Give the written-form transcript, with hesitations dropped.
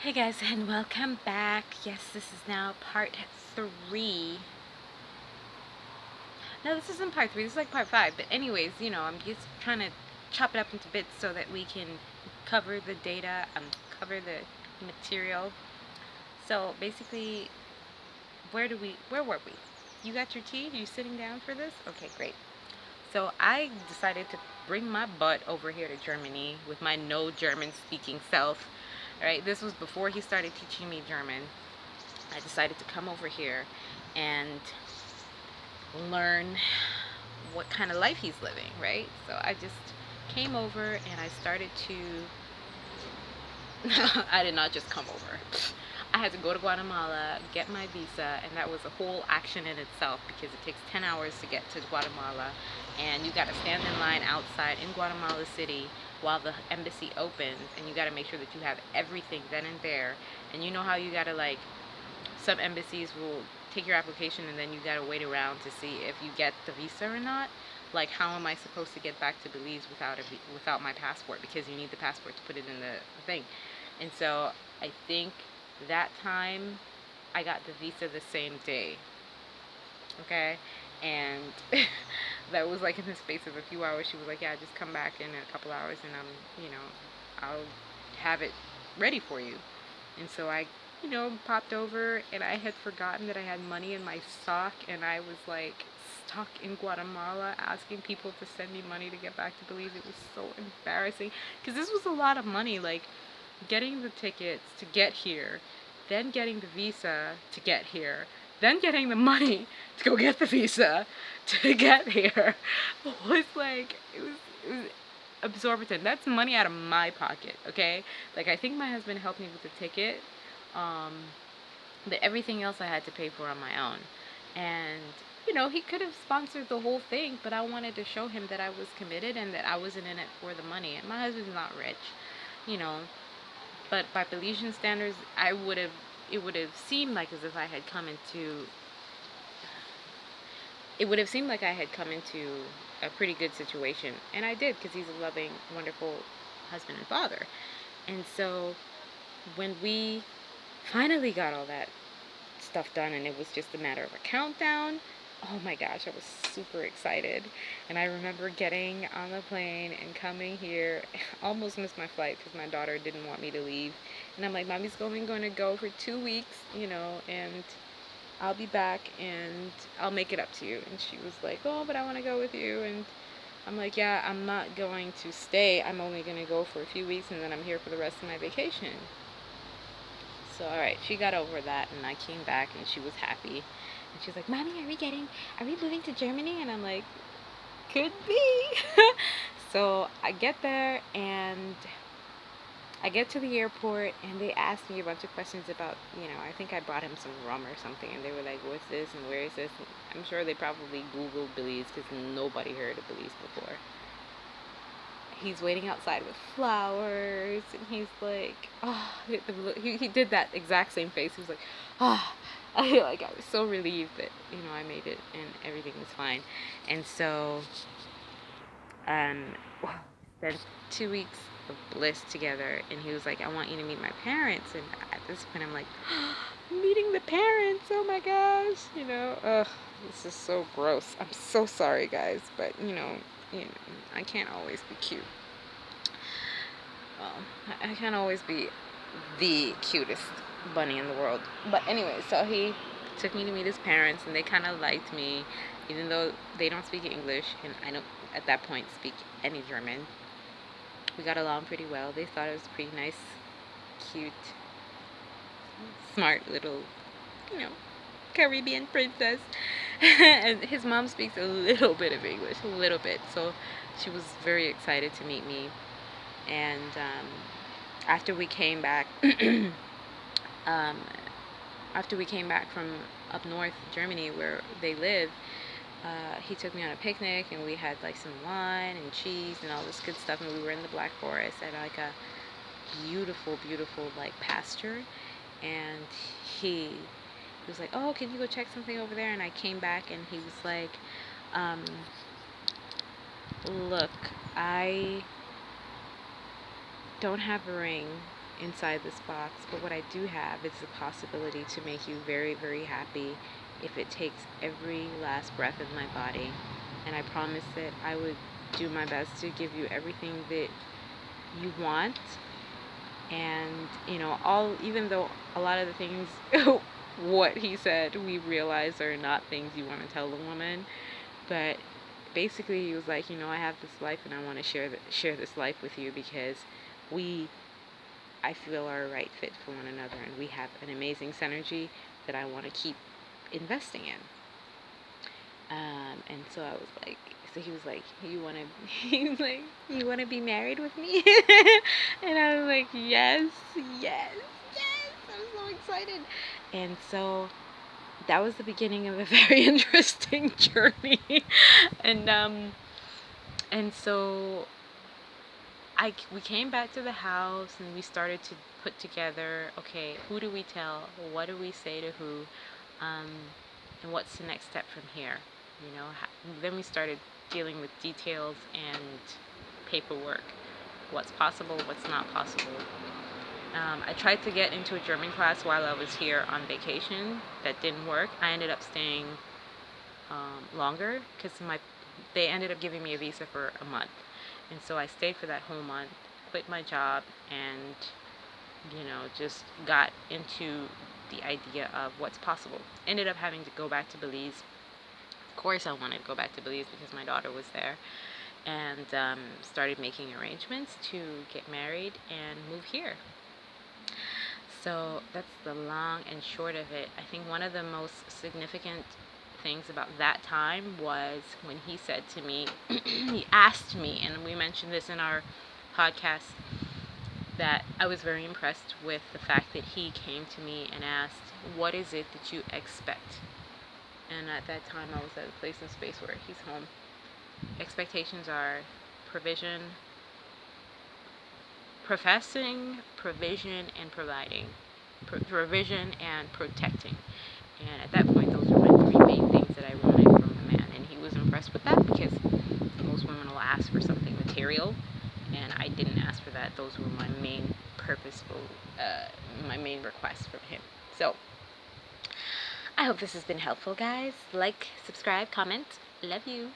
Hey guys, and welcome back. Yes, this is now part 3. No, this isn't part 3, this is like part 5. But anyways, I'm just trying to chop it up into bits so that we can cover the data, cover the material. So basically, where were we? You got your tea? Are you sitting down for this? Okay, great. So I decided to bring my butt over here to Germany with my no German speaking self. All right, this was before he started teaching me German. I decided to come over here and learn what kind of life he's living, right? So I just came over and I started to I did not just come over. I had to go to Guatemala, get my visa, and that was a whole action in itself because it takes 10 hours to get to Guatemala, and you got to stand in line outside in Guatemala City while the embassy opens, and you got to make sure that you have everything then and there. And you know how you got to, like, some embassies will take your application and then you got to wait around to see if you get the visa or not. Like, how am I supposed to get back to Belize without my passport? Because you need the passport to put it in the thing. And so I think that time I got the visa the same day. Okay? And that was like in the space of a few hours. She was like, yeah, just come back in a couple hours and I'll have it ready for you. And so I, popped over, and I had forgotten that I had money in my sock, and I was like stuck in Guatemala asking people to send me money to get back to Belize. It was so embarrassing because this was a lot of money, like getting the tickets to get here, then getting the visa to get here, then getting the money to go get the visa to get here. Was like it was absorbent. That's money out of my pocket, okay? Like, I think my husband helped me with the ticket, um, but everything else I had to pay for on my own. And he could have sponsored the whole thing, but I wanted to show him that I was committed and that I wasn't in it for the money. And my husband's not rich, you know, but by Belizean standards, it would have seemed like as if I had come into it would have seemed like I had come into a pretty good situation. And I did, because he's a loving, wonderful husband and father. And so when we finally got all that stuff done and it was just a matter of a countdown, oh my gosh, I was super excited. And I remember getting on the plane and coming here. Almost missed my flight because my daughter didn't want me to leave. And I'm like, Mommy's going to go for 2 weeks, and I'll be back and I'll make it up to you. And she was like, oh, but I want to go with you. And I'm like, yeah, I'm not going to stay. I'm only going to go for a few weeks and then I'm here for the rest of my vacation. So, all right, she got over that and I came back and she was happy. And she was like, Mommy, are we moving to Germany? And I'm like, could be. So I get there and I get to the airport and they asked me a bunch of questions about, I think I brought him some rum or something. And they were like, what's this and where is this? And I'm sure they probably Googled Belize because nobody heard of Belize before. He's waiting outside with flowers and he's like, oh, he did that exact same face. He was like, oh, I was so relieved that, I made it and everything was fine. And so, um, spent 2 weeks of bliss together, and he was like, I want you to meet my parents. And at this point I'm like, meeting the parents, oh my gosh, ugh, this is so gross. I'm so sorry, guys, but I can't always be cute. Well, I can't always be the cutest bunny in the world. But anyway, so he took me to meet his parents, and they kind of liked me, even though they don't speak English, and I don't at that point speak any German. We got along pretty well. They thought it was pretty nice, cute, smart little, you know, Caribbean princess. And his mom speaks a little bit of English, a little bit. So she was very excited to meet me. And after we came back, um, after we came back from up north, Germany, where they live, he took me on a picnic and we had like some wine and cheese and all this good stuff, and we were in the Black Forest at like a beautiful, beautiful like pasture. And he was like, oh, can you go check something over there? And I came back and he was like, um, look, I don't have a ring inside this box, but what I do have is the possibility to make you very, very happy if it takes every last breath of my body. And I promise that I would do my best to give you everything that you want. And, even though a lot of the things, what he said, we realize are not things you want to tell a woman, but basically he was like, I have this life and I want to share this life with you because I feel are a right fit for one another, and we have an amazing synergy that I want to keep investing in. And so I was like, so he was like, he was like, you want to be married with me? And I was like, yes, yes, yes. I was so excited. And so that was the beginning of a very interesting journey. And so we came back to the house and we started to put together, okay, who do we tell? What do we say to who? And what's the next step from here? Then we started dealing with details and paperwork. What's possible, what's not possible. I tried to get into a German class while I was here on vacation. That didn't work. I ended up staying longer because they ended up giving me a visa for a month. And so I stayed for that whole month, quit my job, and, just got into the idea of what's possible. Ended up having to go back to Belize. Of course I wanted to go back to Belize because my daughter was there. And started making arrangements to get married and move here. So that's the long and short of it. I think one of the most significant things about that time was when he said to me, he asked me, and we mentioned this in our podcast, that I was very impressed with the fact that he came to me and asked, what is it that you expect? And at that time I was at a place and space where he's home. Expectations are provision, professing, provision, and providing. Provision and protecting. And at that point, those were my three main things that I wanted from a man. And he was impressed with that because most women will ask for something material, and I didn't ask for that. Those were my main my main requests from him. So, I hope this has been helpful, guys. Like, subscribe, comment. Love you.